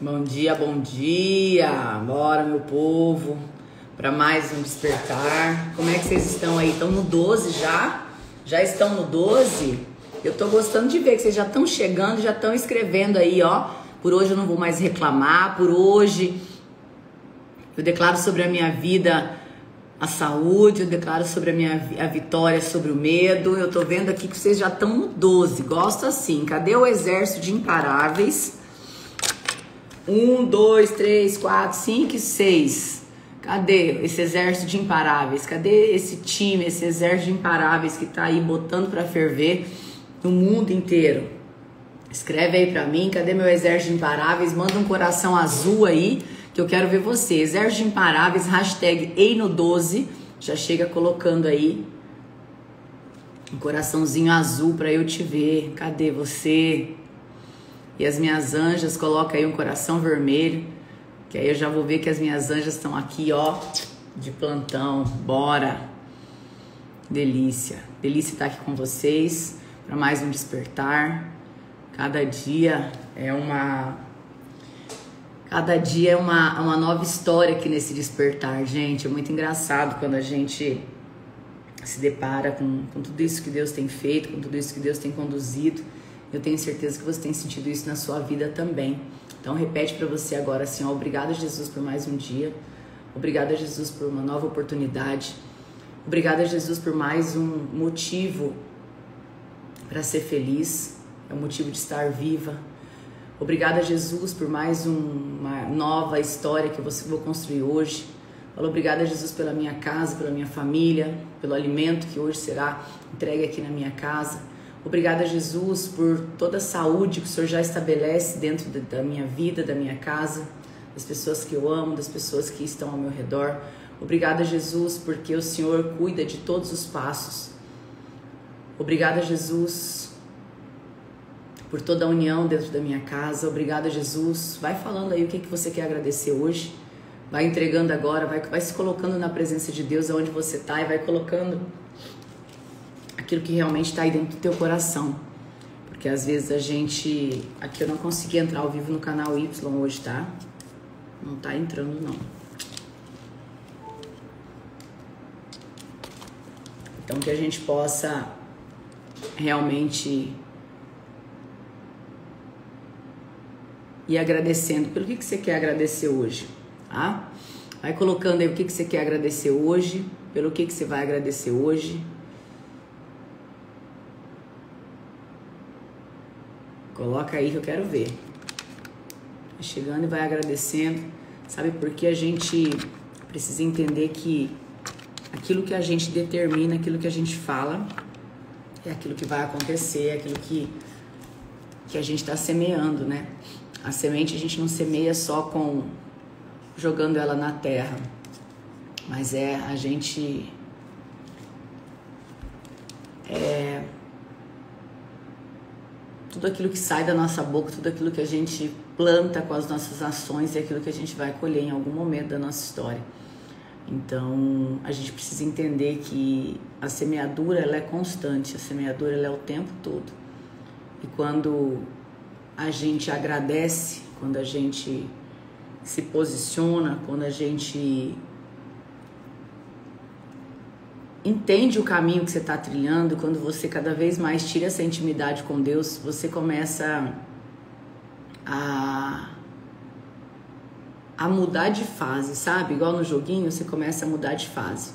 Bom dia, bom dia! Bora, meu povo, para mais um despertar. Como é que vocês estão aí? Estão no 12 já? Já estão no 12? Eu tô gostando de ver que vocês já estão chegando, já estão escrevendo aí, ó. Por hoje eu não vou mais reclamar, por hoje eu declaro sobre a minha vida a saúde, eu declaro sobre a vitória sobre o medo. Eu tô vendo aqui que vocês já estão no 12, gosto assim. Cadê o exército de imparáveis? 1, 2, 3, 4, 5 e 6. Cadê esse exército de imparáveis? Cadê esse time, esse exército de imparáveis que tá aí botando pra ferver no mundo inteiro? Escreve aí pra mim, cadê meu exército de imparáveis? Manda um coração azul aí, que eu quero ver você. Exército de imparáveis, hashtag EINO12. Já chega colocando aí um coraçãozinho azul pra eu te ver. Cadê você? E as minhas anjas, coloca aí um coração vermelho, que aí eu já vou ver que as minhas anjas estão aqui, ó, de plantão. Bora! Delícia. Delícia estar aqui com vocês para mais um despertar. Cada dia é uma nova história aqui nesse despertar, gente. É muito engraçado quando a gente se depara com tudo isso que Deus tem feito, com tudo isso que Deus tem conduzido. Eu tenho certeza que você tem sentido isso na sua vida também. Então repete para você agora assim, ó, obrigada Jesus por mais um dia. Obrigada Jesus por uma nova oportunidade. Obrigada Jesus por mais um motivo para ser feliz. É o motivo de estar viva. Obrigada Jesus por mais uma nova história que eu vou construir hoje. Falo obrigada Jesus pela minha casa, pela minha família, pelo alimento que hoje será entregue aqui na minha casa. Obrigada, Jesus, por toda a saúde que o Senhor já estabelece dentro da minha vida, da minha casa, das pessoas que eu amo, das pessoas que estão ao meu redor. Obrigada, Jesus, porque o Senhor cuida de todos os passos. Obrigada, Jesus, por toda a união dentro da minha casa. Obrigada, Jesus. Vai falando aí o que você quer agradecer hoje. Vai entregando agora, vai se colocando na presença de Deus aonde você está e vai colocando aquilo que realmente está aí dentro do teu coração. Porque às vezes a gente... Aqui eu não consegui entrar ao vivo no canal Y hoje, tá? Não tá entrando, não. Então que a gente possa realmente ir agradecendo. Pelo que você quer agradecer hoje, tá? Vai colocando aí o que você quer agradecer hoje, pelo que você vai agradecer hoje. Coloca aí que eu quero ver. Vai chegando e vai agradecendo. Sabe por que a gente precisa entender que aquilo que a gente determina, aquilo que a gente fala, é aquilo que vai acontecer, é aquilo que a gente está semeando, né? A semente a gente não semeia só jogando ela na terra, mas a gente tudo aquilo que sai da nossa boca, tudo aquilo que a gente planta com as nossas ações é aquilo que a gente vai colher em algum momento da nossa história. Então, a gente precisa entender que a semeadura, ela é constante, a semeadura, ela é o tempo todo. E quando a gente agradece, quando a gente se posiciona, quando a gente entende o caminho que você está trilhando, quando você cada vez mais tira essa intimidade com Deus, você começa a mudar de fase, sabe? Igual no joguinho, você começa a mudar de fase.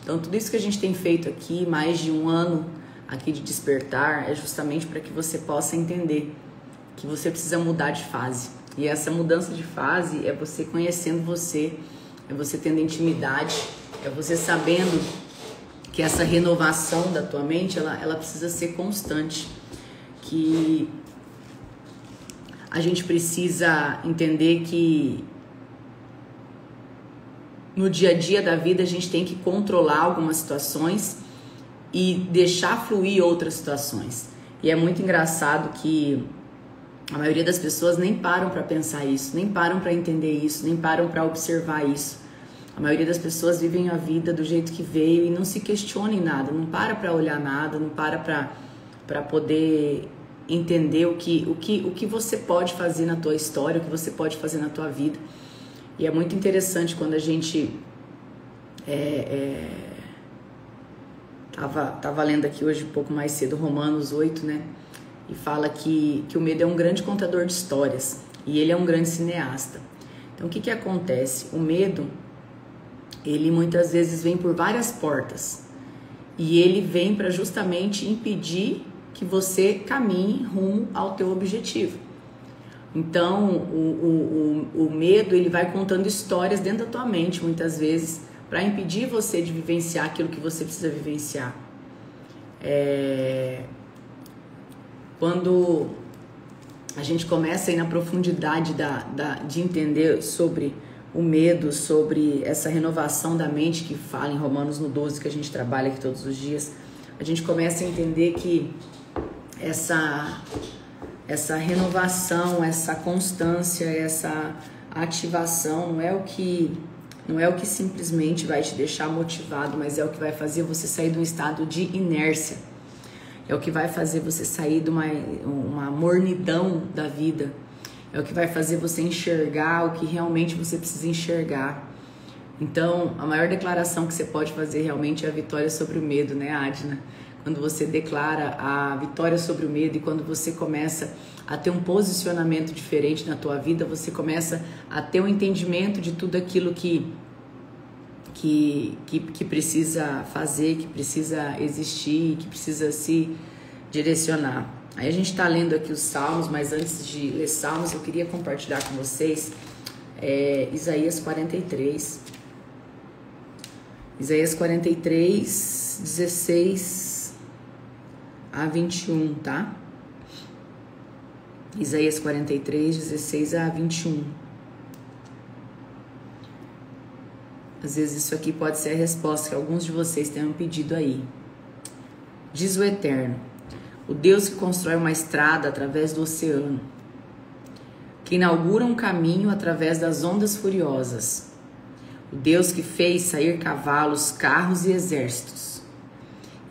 Então, tudo isso que a gente tem feito aqui, mais de um ano aqui de despertar, é justamente para que você possa entender que você precisa mudar de fase. E essa mudança de fase é você conhecendo você, é você tendo intimidade, é você sabendo que essa renovação da tua mente, ela precisa ser constante, que a gente precisa entender que no dia a dia da vida a gente tem que controlar algumas situações e deixar fluir outras situações. E é muito engraçado que a maioria das pessoas nem param para pensar isso, nem param para entender isso, nem param para observar isso. A maioria das pessoas vivem a vida do jeito que veio e não se questiona em nada, não para olhar nada, não para poder entender o que você pode fazer na tua história, o que você pode fazer na tua vida. E é muito interessante quando a gente tava lendo aqui hoje um pouco mais cedo Romanos 8, né? E fala que o medo é um grande contador de histórias e ele é um grande cineasta. Então o que acontece? O medo, ele muitas vezes vem por várias portas e ele vem para justamente impedir que você caminhe rumo ao teu objetivo. Então o medo, ele vai contando histórias dentro da tua mente muitas vezes para impedir você de vivenciar aquilo que você precisa vivenciar. Quando a gente começa a ir na profundidade de entender sobre o medo, sobre essa renovação da mente que fala em Romanos no 12, que a gente trabalha aqui todos os dias, a gente começa a entender que essa renovação, essa constância, essa ativação não é o que simplesmente vai te deixar motivado, mas é o que vai fazer você sair de um estado de inércia. É o que vai fazer você sair de uma mornidão da vida. É o que vai fazer você enxergar o que realmente você precisa enxergar. Então, a maior declaração que você pode fazer realmente é a vitória sobre o medo, né, Adna? Quando você declara a vitória sobre o medo e quando você começa a ter um posicionamento diferente na tua vida, você começa a ter um entendimento de tudo aquilo que precisa fazer, que precisa existir, que precisa se direcionar. Aí a gente está lendo aqui os Salmos, mas antes de ler Salmos, eu queria compartilhar com vocês Isaías 43. Isaías 43, 16 a 21, tá? Isaías 43, 16 a 21. Às vezes isso aqui pode ser a resposta que alguns de vocês tenham pedido aí. Diz o Eterno, o Deus que constrói uma estrada através do oceano, que inaugura um caminho através das ondas furiosas, o Deus que fez sair cavalos, carros e exércitos,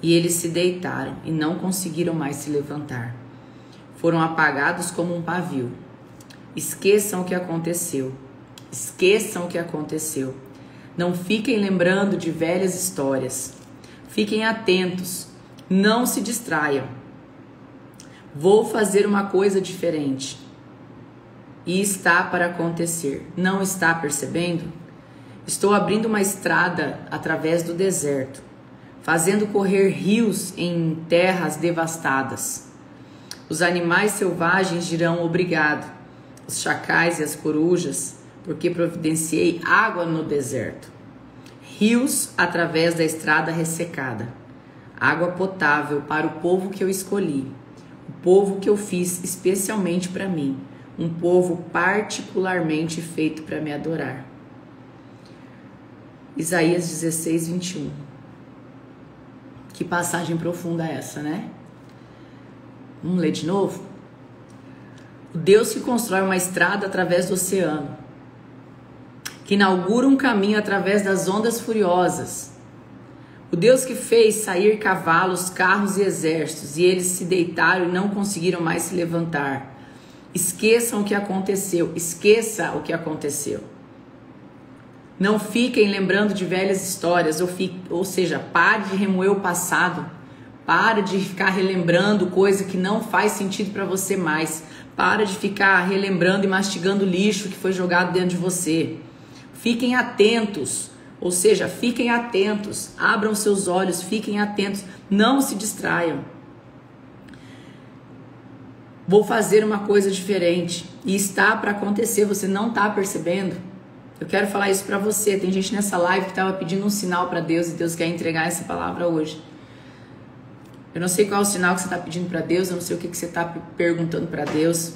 e eles se deitaram e não conseguiram mais se levantar. Foram apagados como um pavio. Esqueçam o que aconteceu. Esqueçam o que aconteceu. Não fiquem lembrando de velhas histórias. Fiquem atentos. Não se distraiam. Vou fazer uma coisa diferente. E está para acontecer. Não está percebendo? Estou abrindo uma estrada através do deserto, fazendo correr rios em terras devastadas. Os animais selvagens dirão obrigado, os chacais e as corujas, porque providenciei água no deserto. Rios através da estrada ressecada. Água potável para o povo que eu escolhi. O povo que eu fiz especialmente para mim. Um povo particularmente feito para me adorar. Isaías 16, 21. Que passagem profunda é essa, né? Vamos ler de novo? O Deus que constrói uma estrada através do oceano, que inaugura um caminho através das ondas furiosas. O Deus que fez sair cavalos, carros e exércitos, e eles se deitaram e não conseguiram mais se levantar. Esqueçam o que aconteceu. Esqueça o que aconteceu. Não fiquem lembrando de velhas histórias, ou seja, pare de remoer o passado. Para de ficar relembrando coisa que não faz sentido para você mais. Para de ficar relembrando e mastigando lixo que foi jogado dentro de você. Fiquem atentos, ou seja, fiquem atentos. Abram seus olhos, fiquem atentos. Não se distraiam. Vou fazer uma coisa diferente e está para acontecer, você não está percebendo? Eu quero falar isso para você. Tem gente nessa live que estava pedindo um sinal para Deus e Deus quer entregar essa palavra hoje. Eu não sei qual é o sinal que você está pedindo para Deus, eu não sei o que você está perguntando para Deus,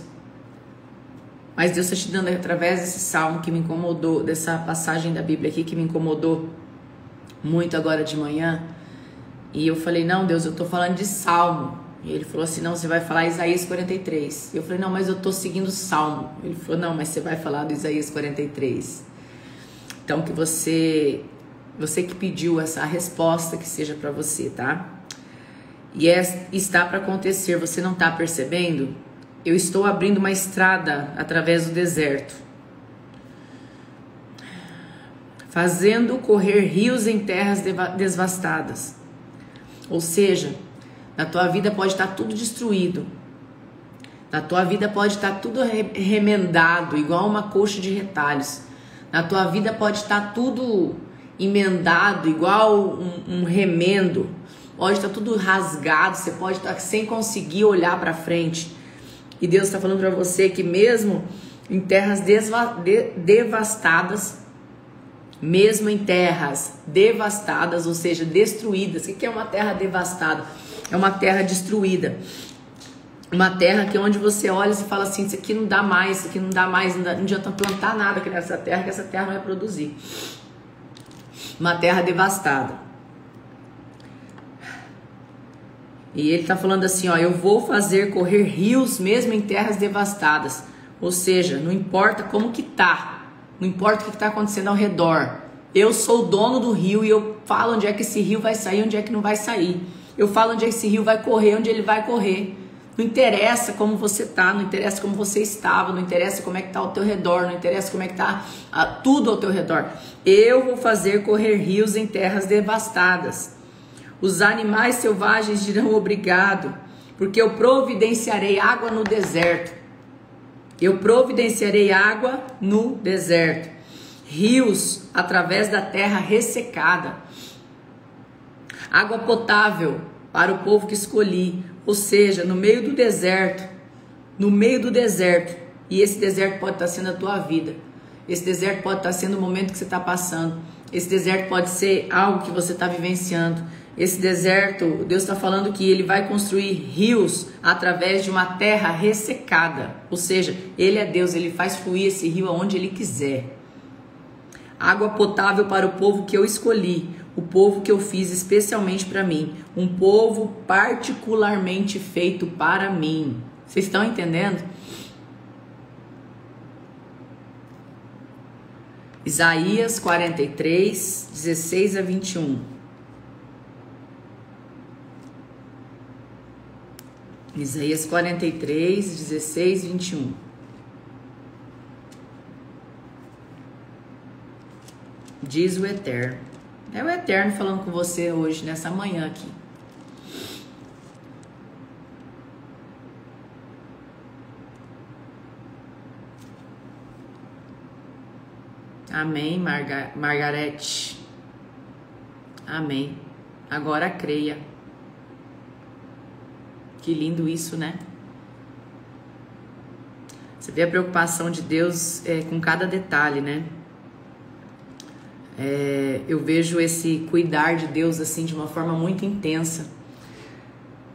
mas Deus está te dando através desse salmo que me incomodou, dessa passagem da Bíblia aqui que me incomodou muito agora de manhã. E eu falei, não, Deus, eu estou falando de salmo. E ele falou assim, não, você vai falar Isaías 43. Eu falei, não, mas eu estou seguindo o salmo. Ele falou, não, mas você vai falar do Isaías 43. Então que você que pediu essa resposta que seja para você, tá? E está para acontecer, você não está percebendo? Eu estou abrindo uma estrada através do deserto, fazendo correr rios em terras devastadas. Ou seja, na tua vida pode estar tudo destruído, na tua vida pode estar tudo remendado, igual uma coxa de retalhos. Na tua vida pode estar tudo emendado, igual um remendo. Pode estar tudo rasgado, você pode estar sem conseguir olhar para frente. E Deus está falando para você que mesmo em terras devastadas, mesmo em terras devastadas, ou seja, destruídas. O que é uma terra devastada? É uma terra destruída. Uma terra que onde você olha e fala assim, isso aqui não dá mais, isso aqui não dá mais, não adianta plantar nada aqui nessa terra, que essa terra não vai produzir. Uma terra devastada. E ele está falando assim, ó, eu vou fazer correr rios mesmo em terras devastadas. Ou seja, não importa como que tá, não importa o que está acontecendo ao redor. Eu sou o dono do rio e eu falo onde é que esse rio vai sair, onde é que não vai sair. Eu falo onde é que esse rio vai correr, onde ele vai correr. Não interessa como você tá, não interessa como você estava, não interessa como é que tá ao teu redor, não interessa como é que tá tudo ao teu redor. Eu vou fazer correr rios em terras devastadas. Os animais selvagens dirão obrigado, porque eu providenciarei água no deserto. Eu providenciarei água no deserto. Rios através da terra ressecada. Água potável para o povo que escolhi. Ou seja, no meio do deserto. No meio do deserto. E esse deserto pode estar sendo a tua vida. Esse deserto pode estar sendo o momento que você está passando. Esse deserto pode ser algo que você está vivenciando. Esse deserto, Deus está falando que ele vai construir rios através de uma terra ressecada. Ou seja, ele é Deus, ele faz fluir esse rio aonde ele quiser. Água potável para o povo que eu escolhi, o povo que eu fiz especialmente para mim. Um povo particularmente feito para mim. Vocês estão entendendo? Isaías 43, 16 a 21. Isaías 43, 16, 21. Diz o Eterno. É o Eterno falando com você hoje, nessa manhã aqui. Amém, Margarete. Amém. Agora creia. Que lindo isso, né? Você vê a preocupação de Deus com cada detalhe, né? Eu vejo esse cuidar de Deus assim de uma forma muito intensa.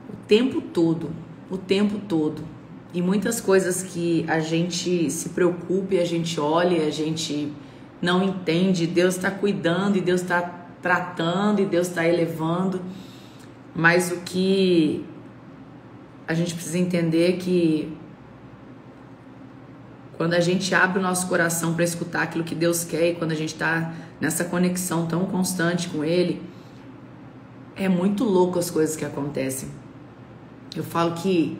O tempo todo. E muitas coisas que a gente se preocupa e a gente olha e a gente não entende. Deus está cuidando e Deus está tratando e Deus está elevando. Mas o que a gente precisa entender que quando a gente abre o nosso coração para escutar aquilo que Deus quer e quando a gente está nessa conexão tão constante com Ele, é muito louco as coisas que acontecem. Eu falo que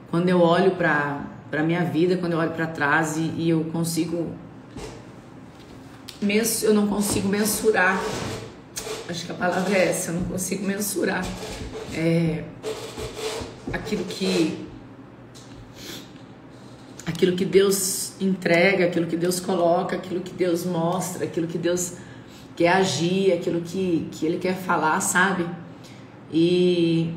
quando eu olho para minha vida, quando eu olho para trás e eu não consigo mensurar, acho que a palavra é essa, eu não consigo mensurar aquilo que Deus entrega, aquilo que Deus coloca, aquilo que Deus mostra, aquilo que Deus quer agir, aquilo que Ele quer falar, sabe? E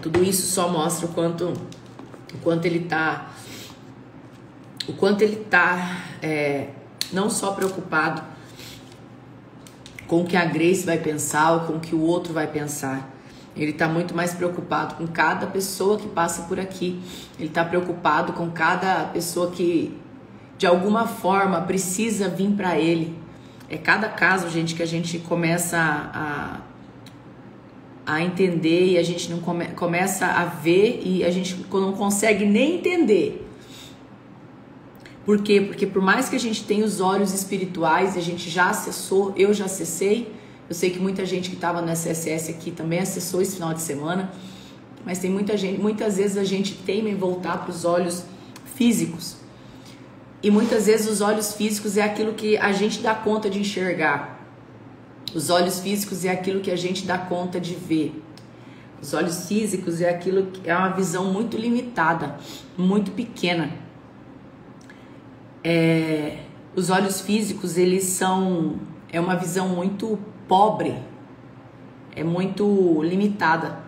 tudo isso só mostra o quanto Ele tá não só preocupado com o que a Grace vai pensar ou com o que o outro vai pensar. Ele está muito mais preocupado com cada pessoa que passa por aqui. Ele está preocupado com cada pessoa que, de alguma forma, precisa vir para ele. É cada caso, gente, que a gente começa a entender e a gente não começa a ver e a gente não consegue nem entender Por quê? Porque por mais que a gente tenha os olhos espirituais, a gente já acessou, eu já acessei, eu sei que muita gente que estava no SSS aqui também acessou esse final de semana, mas tem muita gente, muitas vezes a gente teima em voltar para os olhos físicos. E muitas vezes os olhos físicos é aquilo que a gente dá conta de enxergar. Os olhos físicos é aquilo que a gente dá conta de ver. Os olhos físicos é aquilo que é uma visão muito limitada, muito pequena. Os olhos físicos, é uma visão muito pobre, é muito limitada.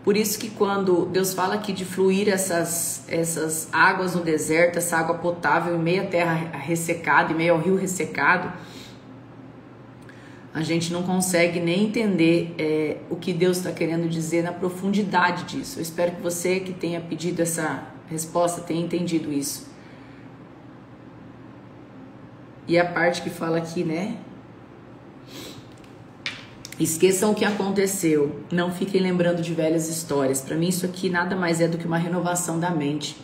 Por isso que quando Deus fala aqui de fluir essas águas no deserto, essa água potável em meio à terra ressecada, em meio ao rio ressecado, a gente não consegue nem entender o que Deus está querendo dizer na profundidade disso. Eu espero que você que tenha pedido essa resposta tenha entendido isso. E a parte que fala aqui, né? Esqueçam o que aconteceu, não fiquem lembrando de velhas histórias. Para mim isso aqui nada mais é do que uma renovação da mente.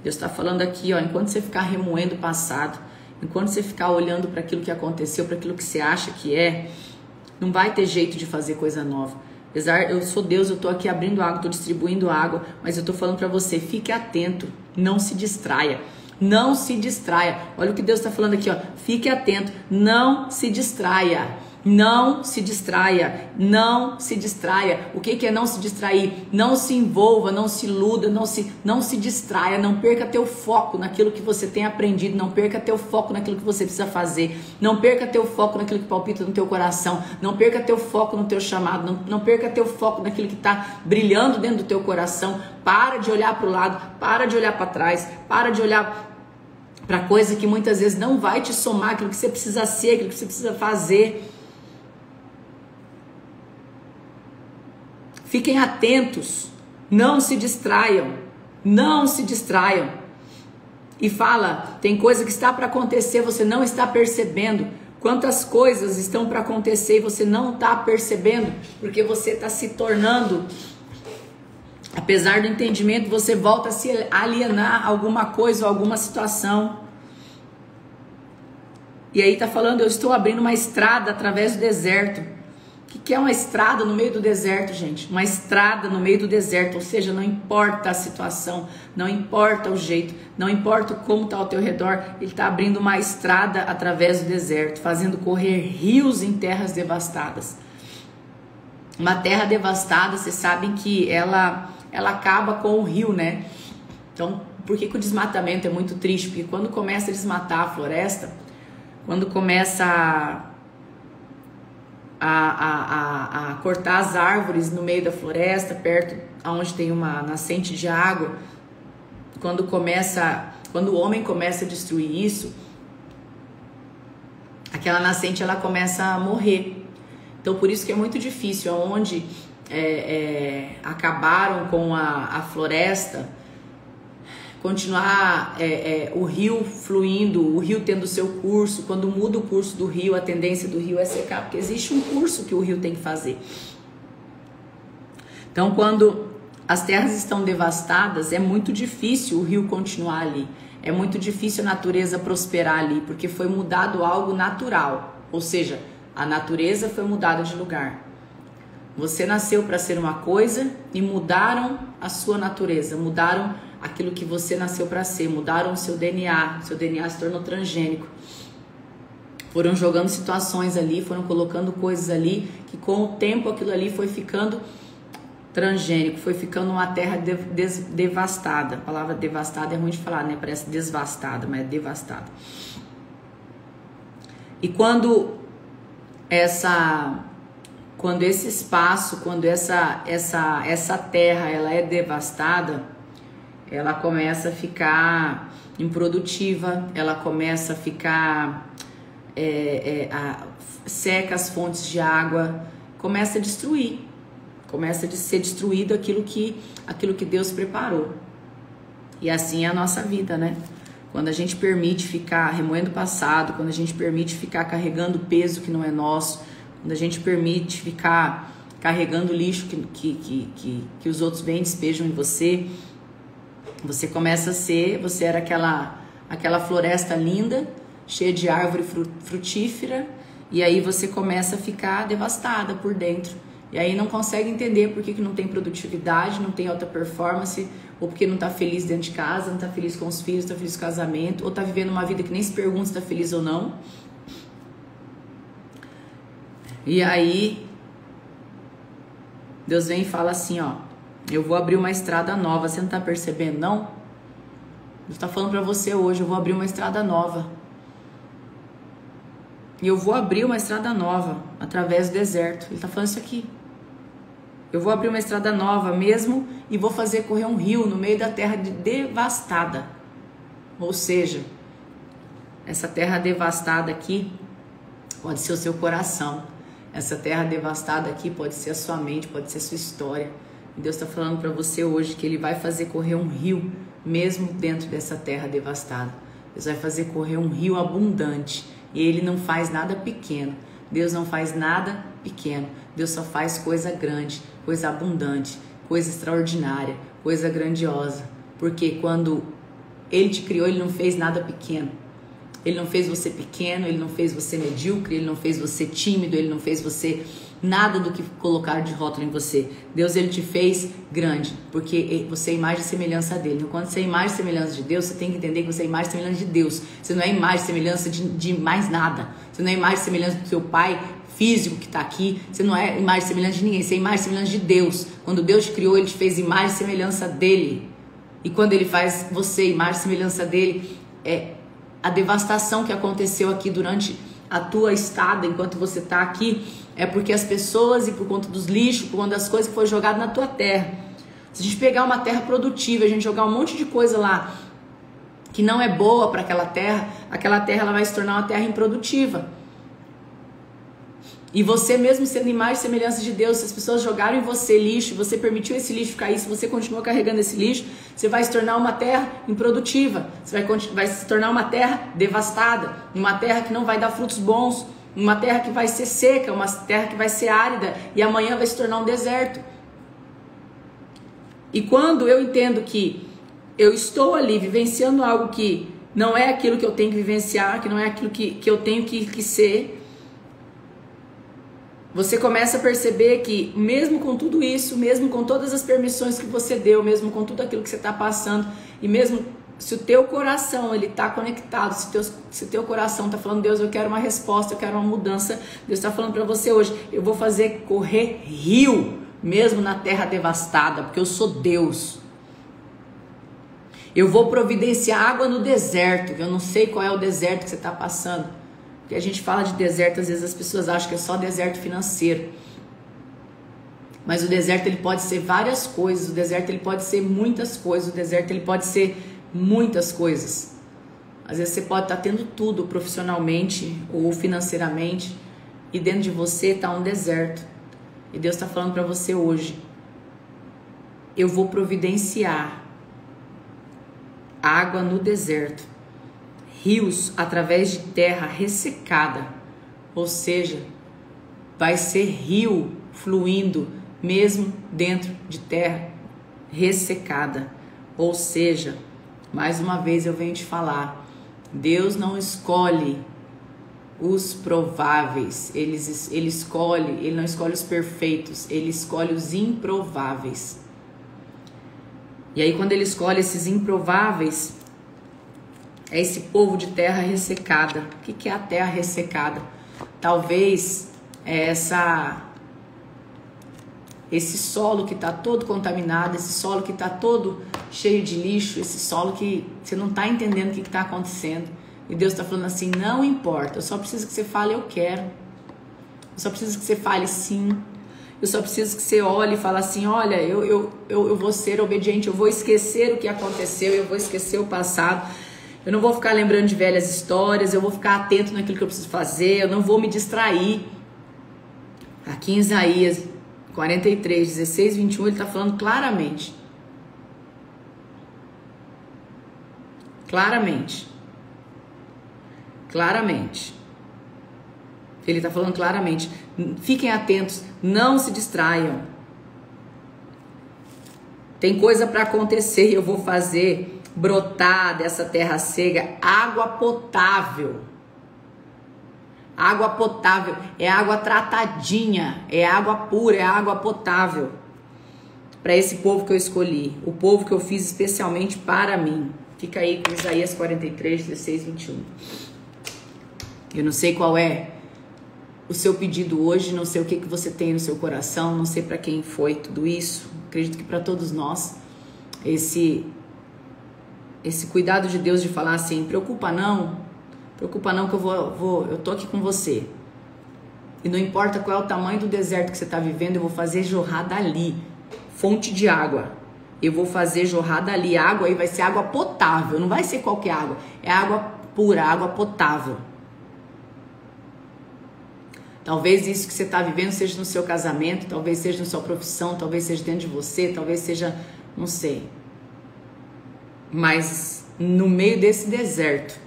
Deus está falando aqui, ó, enquanto você ficar remoendo o passado, enquanto você ficar olhando para aquilo que aconteceu, para aquilo que você acha que não vai ter jeito de fazer coisa nova. Apesar, eu sou Deus, eu tô aqui abrindo água, tô distribuindo água, mas eu tô falando para você, fique atento, não se distraia. Não se distraia. Olha o que Deus está falando aqui, ó. Fique atento, não se distraia. Não se distraia, não se distraia. O que é não se distrair? Não se envolva, não se iluda, não se distraia, não perca teu foco naquilo que você tem aprendido, não perca teu foco naquilo que você precisa fazer, não perca teu foco naquilo que palpita no teu coração, não perca teu foco no teu chamado, não perca teu foco naquilo que está brilhando dentro do teu coração. Para de olhar para o lado, para de olhar para trás, para de olhar para coisa que muitas vezes não vai te somar aquilo que você precisa ser, aquilo que você precisa fazer. Fiquem atentos, não se distraiam, não se distraiam. E fala, tem coisa que está para acontecer, você não está percebendo. Quantas coisas estão para acontecer e você não está percebendo, porque você está se tornando, apesar do entendimento, você volta a se alienar alguma coisa ou alguma situação. E aí está falando, eu estou abrindo uma estrada através do deserto. O que é uma estrada no meio do deserto, gente? Uma estrada no meio do deserto, ou seja, não importa a situação, não importa o jeito, não importa como está ao teu redor, ele está abrindo uma estrada através do deserto, fazendo correr rios em terras devastadas. Uma terra devastada, vocês sabem que ela acaba com o rio, né? Então, por que o desmatamento é muito triste? Porque quando começa a desmatar a floresta, quando começa a cortar as árvores no meio da floresta, perto onde tem uma nascente de água, quando o homem começa a destruir isso, aquela nascente ela começa a morrer. Então por isso que é muito difícil, onde acabaram com a floresta, continuar o rio fluindo, o rio tendo o seu curso. Quando muda o curso do rio, a tendência do rio é secar, porque existe um curso que o rio tem que fazer. Então, quando as terras estão devastadas, é muito difícil o rio continuar ali. É muito difícil a natureza prosperar ali, porque foi mudado algo natural. Ou seja, a natureza foi mudada de lugar. Você nasceu para ser uma coisa e mudaram a sua natureza, mudaram aquilo que você nasceu para ser, mudaram o seu DNA se tornou transgênico. Foram jogando situações ali, foram colocando coisas ali, que com o tempo aquilo ali foi ficando transgênico, foi ficando uma terra devastada. A palavra devastada é ruim de falar, né? Parece desvastada, mas é devastada. E quando esse espaço, quando essa terra ela é devastada, ela começa a ficar improdutiva, ela começa a ficar seca as fontes de água, começa a destruir, começa a ser destruído aquilo que Deus preparou. E assim é a nossa vida, né? Quando a gente permite ficar remoendo o passado, quando a gente permite ficar carregando peso que não é nosso, quando a gente permite ficar carregando lixo que os outros vêm e despejam em você, você começa a ser, você era aquela floresta linda, cheia de árvore frutífera, e aí você começa a ficar devastada por dentro. E aí não consegue entender por que não tem produtividade, não tem alta performance, ou porque não tá feliz dentro de casa, não tá feliz com os filhos, não tá feliz com o casamento, ou tá vivendo uma vida que nem se pergunta se tá feliz ou não. E aí Deus vem e fala assim, ó, eu vou abrir uma estrada nova. Você não tá percebendo, não? Deus tá falando pra você hoje, eu vou abrir uma estrada nova. E eu vou abrir uma estrada nova através do deserto. Ele tá falando isso aqui. Eu vou abrir uma estrada nova mesmo e vou fazer correr um rio no meio da terra devastada. Ou seja, essa terra devastada aqui pode ser o seu coração. Essa terra devastada aqui pode ser a sua mente, pode ser a sua história. E Deus está falando para você hoje que Ele vai fazer correr um rio mesmo dentro dessa terra devastada. Deus vai fazer correr um rio abundante. E Ele não faz nada pequeno. Deus não faz nada pequeno. Deus só faz coisa grande, coisa abundante, coisa extraordinária, coisa grandiosa. Porque quando Ele te criou, Ele não fez nada pequeno. Ele não fez você pequeno, Ele não fez você medíocre, Ele não fez você tímido, Ele não fez você nada do que colocar de rótulo em você. Deus, Ele te fez grande, porque você é imagem e semelhança dEle. Então, quando você é imagem e semelhança de Deus, você tem que entender que você é imagem e semelhança de Deus. Você não é imagem e semelhança de mais nada. Você não é imagem e semelhança do seu pai físico que está aqui. Você não é imagem e semelhança de ninguém. Você é imagem e semelhança de Deus. Quando Deus te criou, Ele te fez imagem e semelhança dEle. E quando Ele faz você imagem e semelhança dEle, a devastação que aconteceu aqui durante a tua estada, enquanto você está aqui, é porque as pessoas, e por conta dos lixos, por conta das coisas que foram jogadas na tua terra. Se a gente pegar uma terra produtiva, a gente jogar um monte de coisa lá que não é boa para aquela terra ela vai se tornar uma terra improdutiva. E você mesmo sendo imagem e semelhança de Deus, se as pessoas jogaram em você lixo, você permitiu esse lixo ficar aí, se você continua carregando esse lixo, você vai se tornar uma terra improdutiva, você vai se tornar uma terra devastada, uma terra que não vai dar frutos bons, uma terra que vai ser seca, uma terra que vai ser árida e amanhã vai se tornar um deserto. E quando eu entendo que eu estou ali vivenciando algo que não é aquilo que eu tenho que vivenciar, que não é aquilo que eu tenho que ser, você começa a perceber que mesmo com tudo isso, mesmo com todas as permissões que você deu, mesmo com tudo aquilo que você está passando, e mesmo se o teu coração ele está conectado, se o teu coração está falando, Deus, eu quero uma resposta, eu quero uma mudança, Deus está falando para você hoje, eu vou fazer correr rio, mesmo na terra devastada, porque eu sou Deus. Eu vou providenciar água no deserto, que eu não sei qual é o deserto que você está passando. Porque a gente fala de deserto, às vezes as pessoas acham que é só deserto financeiro. Mas o deserto ele pode ser várias coisas, o deserto ele pode ser muitas coisas, o deserto ele pode ser muitas coisas. Às vezes você pode estar tendo tudo profissionalmente ou financeiramente e dentro de você está um deserto. E Deus está falando para você hoje, eu vou providenciar água no deserto, rios através de terra ressecada, ou seja, vai ser rio fluindo mesmo dentro de terra ressecada. Ou seja, mais uma vez eu venho te falar, Deus não escolhe os prováveis, ele não escolhe os perfeitos, ele escolhe os improváveis. E aí quando ele escolhe esses improváveis, é esse povo de terra ressecada. O que é a terra ressecada? Talvez é esse solo que está todo contaminado, esse solo que está todo cheio de lixo, esse solo que você não está entendendo o que está acontecendo. E Deus está falando assim, não importa, eu só preciso que você fale eu quero. Eu só preciso que você fale sim. Eu só preciso que você olhe e fale assim, olha, eu vou ser obediente, eu vou esquecer o que aconteceu, eu vou esquecer o passado. Eu não vou ficar lembrando de velhas histórias, eu vou ficar atento naquilo que eu preciso fazer, eu não vou me distrair. Aqui em Isaías 43, 16, 21, ele está falando claramente. Claramente. Ele está falando claramente. Fiquem atentos, não se distraiam. Tem coisa para acontecer e eu vou fazer brotar dessa terra seca água potável. Água potável, é água tratadinha, é água pura, é água potável. Para esse povo que eu escolhi, o povo que eu fiz especialmente para mim. Fica aí com Isaías 43, 16, 21. Eu não sei qual é o seu pedido hoje, não sei o que você tem no seu coração, não sei para quem foi tudo isso. Acredito que para todos nós, esse cuidado de Deus de falar assim, preocupa não que eu tô aqui com você. E não importa qual é o tamanho do deserto que você está vivendo, eu vou fazer jorrar dali, fonte de água. Eu vou fazer jorrar dali água e vai ser água potável, não vai ser qualquer água, é água pura, água potável. Talvez isso que você está vivendo seja no seu casamento, talvez seja na sua profissão, talvez seja dentro de você, talvez seja, não sei. Mas no meio desse deserto,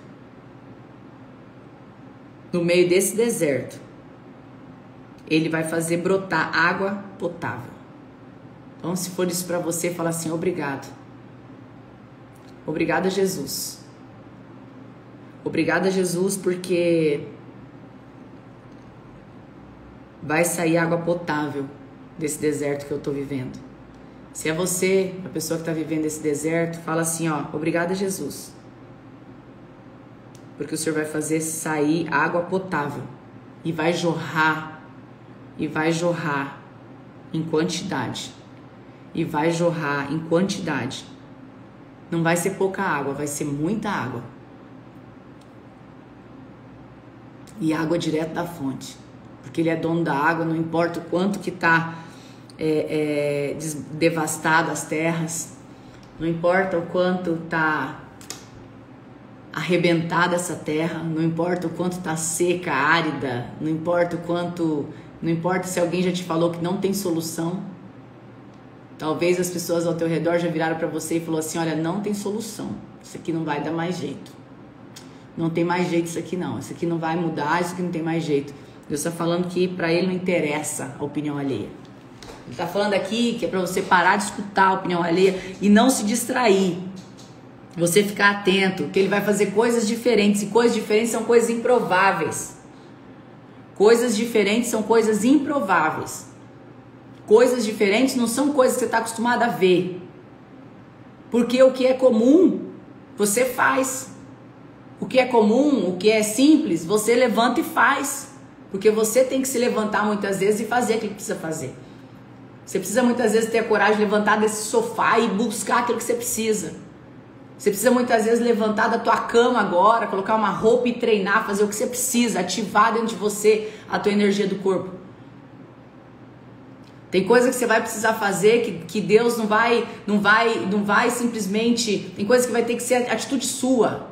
ele vai fazer brotar água potável. Então, se for isso para você, fala assim, obrigado. Obrigada, Jesus. Obrigada, Jesus, porque vai sair água potável desse deserto que eu tô vivendo. Se é você, a pessoa que tá vivendo esse deserto, fala assim, ó, obrigada, Jesus. Porque o Senhor vai fazer sair água potável e vai jorrar em quantidade. E vai jorrar em quantidade. Não vai ser pouca água, vai ser muita água. E água direto da fonte. Porque ele é dono da água, não importa o quanto que está devastado as terras, não importa o quanto está arrebentada essa terra, não importa o quanto está seca, árida, não importa se alguém já te falou que não tem solução. Talvez as pessoas ao teu redor já viraram para você e falou assim, olha, não tem solução, isso aqui não vai dar mais jeito. Não tem mais jeito isso aqui não, isso aqui não vai mudar, isso aqui não tem mais jeito. Deus está falando que para ele não interessa a opinião alheia. Ele está falando aqui que é para você parar de escutar a opinião alheia e não se distrair. Você ficar atento, que ele vai fazer coisas diferentes. E coisas diferentes são coisas improváveis. Coisas diferentes são coisas improváveis. Coisas diferentes não são coisas que você está acostumado a ver. Porque o que é comum, você faz. O que é comum, o que é simples, você levanta e faz. Porque você tem que se levantar muitas vezes e fazer aquilo que precisa fazer. Você precisa muitas vezes ter a coragem de levantar desse sofá e buscar aquilo que você precisa. Você precisa muitas vezes levantar da tua cama agora, colocar uma roupa e treinar, fazer o que você precisa, ativar dentro de você a tua energia do corpo. Tem coisa que você vai precisar fazer que Deus não vai simplesmente... Tem coisa que vai ter que ser atitude sua.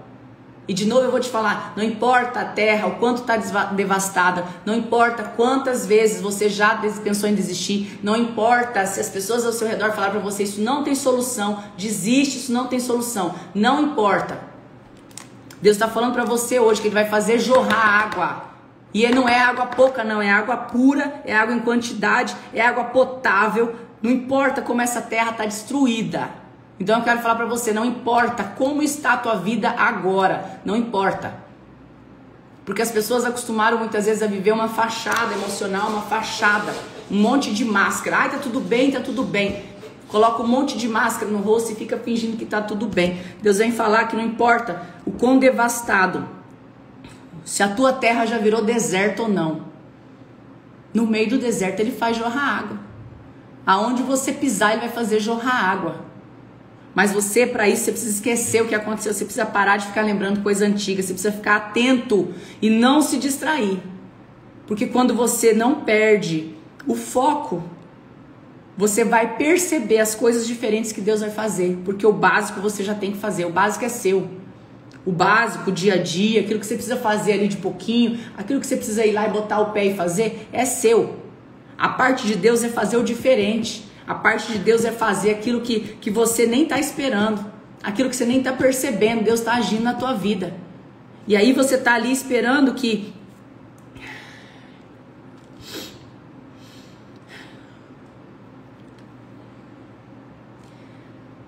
E de novo eu vou te falar, não importa a terra, o quanto está devastada, não importa quantas vezes você já pensou em desistir, não importa se as pessoas ao seu redor falaram para você, isso não tem solução, desiste, isso não tem solução, não importa. Deus está falando para você hoje que ele vai fazer jorrar água. E não é água pouca não, é água pura, é água em quantidade, é água potável, não importa como essa terra está destruída. Então eu quero falar para você, não importa como está a tua vida agora, não importa. Porque as pessoas acostumaram muitas vezes a viver uma fachada emocional, uma fachada, um monte de máscara. Ai, tá tudo bem, tá tudo bem. Coloca um monte de máscara no rosto e fica fingindo que tá tudo bem. Deus vem falar que não importa o quão devastado, se a tua terra já virou deserto ou não. No meio do deserto ele faz jorrar água. Aonde você pisar ele vai fazer jorrar água. Mas você, para isso, você precisa esquecer o que aconteceu. Você precisa parar de ficar lembrando coisa antiga. Você precisa ficar atento e não se distrair. Porque quando você não perde o foco, você vai perceber as coisas diferentes que Deus vai fazer. Porque o básico você já tem que fazer. O básico é seu. O básico, o dia a dia, aquilo que você precisa fazer ali de pouquinho, aquilo que você precisa ir lá e botar o pé e fazer, é seu. A parte de Deus é fazer o diferente. A parte de Deus é fazer aquilo que você nem está esperando. Aquilo que você nem está percebendo. Deus está agindo na tua vida. E aí você está ali esperando que...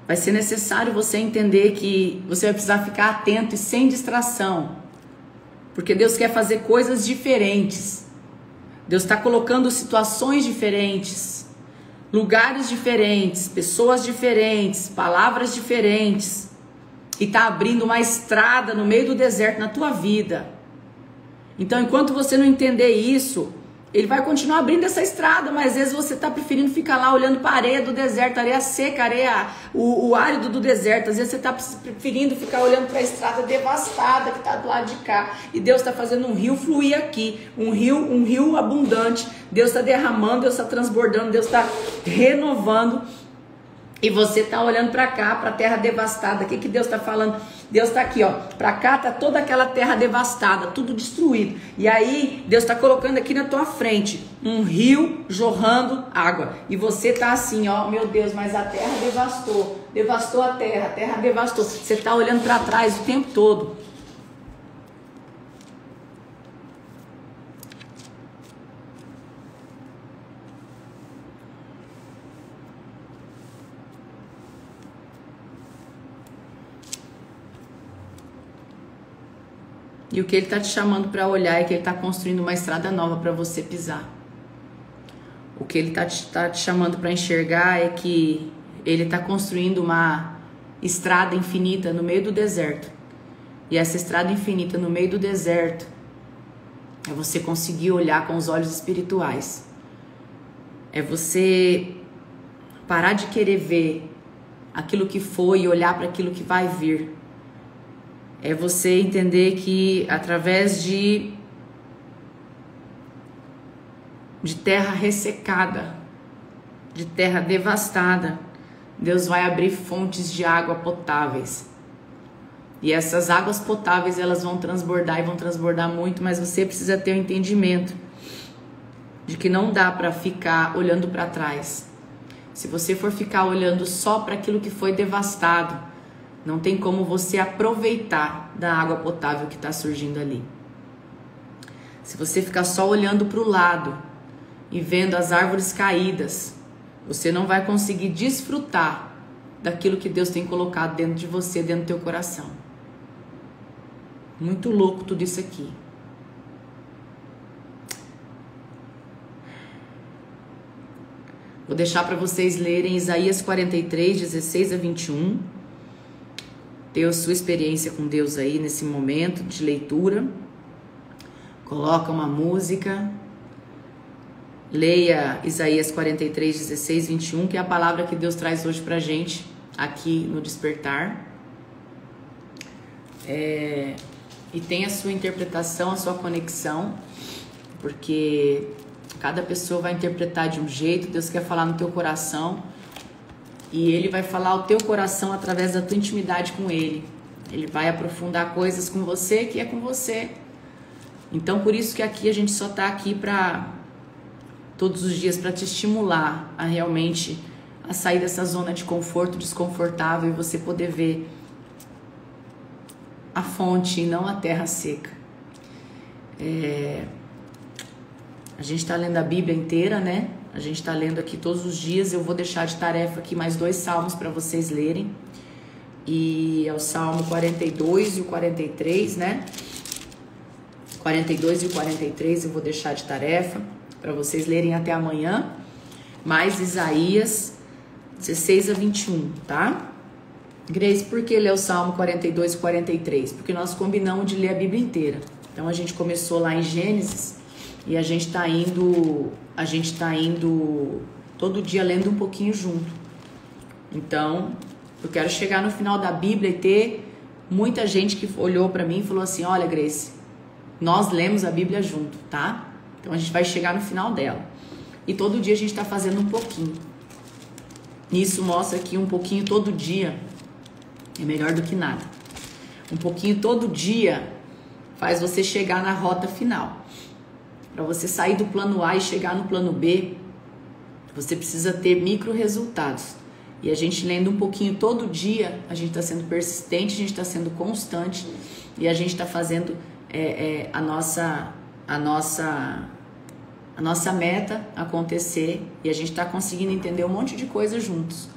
vai ser necessário você entender que você vai precisar ficar atento e sem distração. Porque Deus quer fazer coisas diferentes. Deus está colocando situações diferentes, lugares diferentes, pessoas diferentes, palavras diferentes. E está abrindo uma estrada no meio do deserto na tua vida. Então, enquanto você não entender isso, ele vai continuar abrindo essa estrada, mas às vezes você está preferindo ficar lá olhando para a areia do deserto, areia seca, o árido do deserto. Às vezes você está preferindo ficar olhando para a estrada devastada que está do lado de cá. E Deus está fazendo um rio fluir aqui, um rio abundante. Deus está derramando, Deus está transbordando, Deus está renovando. E você está olhando para cá, para a terra devastada. O que Deus está falando? Deus está aqui, ó. Para cá está toda aquela terra devastada, tudo destruído. E aí, Deus está colocando aqui na tua frente um rio jorrando água. E você está assim, ó, meu Deus, mas a terra devastou a terra devastou. Você está olhando para trás o tempo todo. E o que ele está te chamando para olhar é que ele está construindo uma estrada nova para você pisar. O que ele está te chamando para enxergar é que ele está construindo uma estrada infinita no meio do deserto. E essa estrada infinita no meio do deserto é você conseguir olhar com os olhos espirituais. É você parar de querer ver aquilo que foi e olhar para aquilo que vai vir. É você entender que através de terra ressecada, de terra devastada, Deus vai abrir fontes de água potáveis. E essas águas potáveis, elas vão transbordar e vão transbordar muito, mas você precisa ter o entendimento de que não dá para ficar olhando para trás. Se você for ficar olhando só para aquilo que foi devastado, não tem como você aproveitar da água potável que está surgindo ali. Se você ficar só olhando para o lado e vendo as árvores caídas, você não vai conseguir desfrutar daquilo que Deus tem colocado dentro de você, dentro do teu coração. Muito louco tudo isso aqui. Vou deixar para vocês lerem Isaías 43, 16 a 21. Ter a sua experiência com Deus aí nesse momento de leitura. Coloca uma música. Leia Isaías 43, 16, 21, que é a palavra que Deus traz hoje pra gente aqui no Despertar. E tem a sua interpretação, a sua conexão, porque cada pessoa vai interpretar de um jeito. Deus quer falar no teu coração. E Ele vai falar ao teu coração através da tua intimidade com Ele. Ele vai aprofundar coisas com você que é com você. Então, por isso que aqui a gente só está aqui para todos os dias para te estimular a realmente a sair dessa zona de conforto desconfortável e você poder ver a fonte e não a terra seca. A gente está lendo a Bíblia inteira, né? A gente está lendo aqui todos os dias. Eu vou deixar de tarefa aqui mais 2 salmos para vocês lerem. E é o Salmo 42 e o 43, né? 42 e o 43 eu vou deixar de tarefa para vocês lerem até amanhã. Mais Isaías 16 a 21, tá? Grace, por que ler o Salmo 42 e 43? Porque nós combinamos de ler a Bíblia inteira. Então a gente começou lá em Gênesis e a gente tá indo todo dia lendo um pouquinho junto. Então, eu quero chegar no final da Bíblia e ter muita gente que olhou para mim e falou assim: olha, Grace, nós lemos a Bíblia junto, tá? Então a gente vai chegar no final dela. E todo dia a gente tá fazendo um pouquinho. Isso mostra que um pouquinho todo dia é melhor do que nada. Um pouquinho todo dia faz você chegar na rota final. Para você sair do plano A e chegar no plano B, você precisa ter micro resultados. E a gente lendo um pouquinho todo dia, a gente está sendo persistente, a gente está sendo constante e a gente está fazendo a nossa meta acontecer e a gente está conseguindo entender um monte de coisa juntos.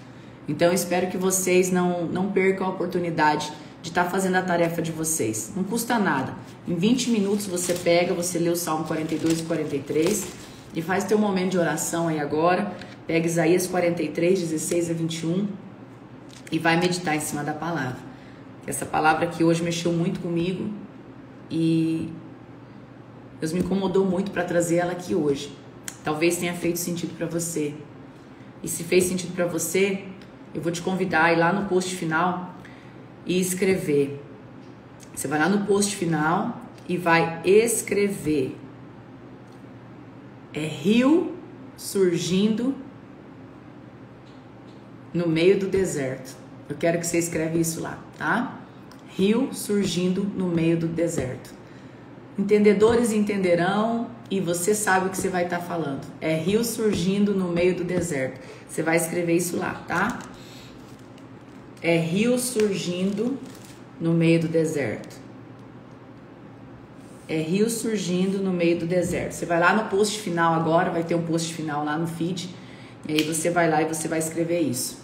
Então eu espero que vocês não percam a oportunidade de estar fazendo a tarefa de vocês. Não custa nada. Em 20 minutos você pega, você lê o Salmo 42 e 43 e faz teu momento de oração aí agora. Pega Isaías 43, 16 a 21 e vai meditar em cima da palavra. Essa palavra aqui hoje mexeu muito comigo e Deus me incomodou muito para trazer ela aqui hoje. Talvez tenha feito sentido para você. E se fez sentido para você, eu vou te convidar a ir lá no post final e escrever. Você vai lá no post final e vai escrever. É rio surgindo no meio do deserto. Eu quero que você escreva isso lá, tá? Rio surgindo no meio do deserto. Entendedores entenderão e você sabe o que você vai estar falando. É rio surgindo no meio do deserto. Você vai escrever isso lá, tá? É rio surgindo no meio do deserto. É rio surgindo no meio do deserto. Você vai lá no post final agora, vai ter um post final lá no feed. E aí você vai lá e você vai escrever isso.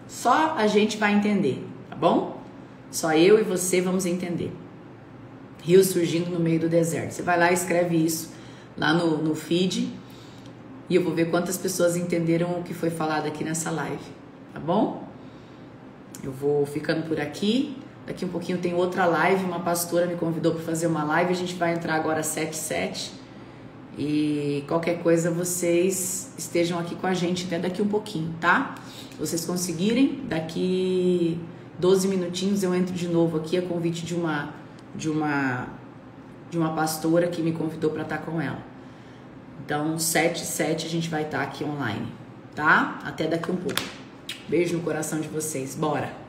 Só a gente vai entender, tá bom? Só eu e você vamos entender. Rio surgindo no meio do deserto. Você vai lá e escreve isso lá no feed. E eu vou ver quantas pessoas entenderam o que foi falado aqui nessa live, tá bom? Eu vou ficando por aqui. Daqui um pouquinho tem outra live. Uma pastora me convidou para fazer uma live. A gente vai entrar agora às 7h07. E qualquer coisa vocês estejam aqui com a gente até daqui um pouquinho, tá? Se vocês conseguirem, daqui 12 minutinhos eu entro de novo aqui a convite de uma pastora que me convidou para estar com ela. Então, 7h07 a gente vai estar aqui online, tá? Até daqui um pouco. Beijo no coração de vocês. Bora!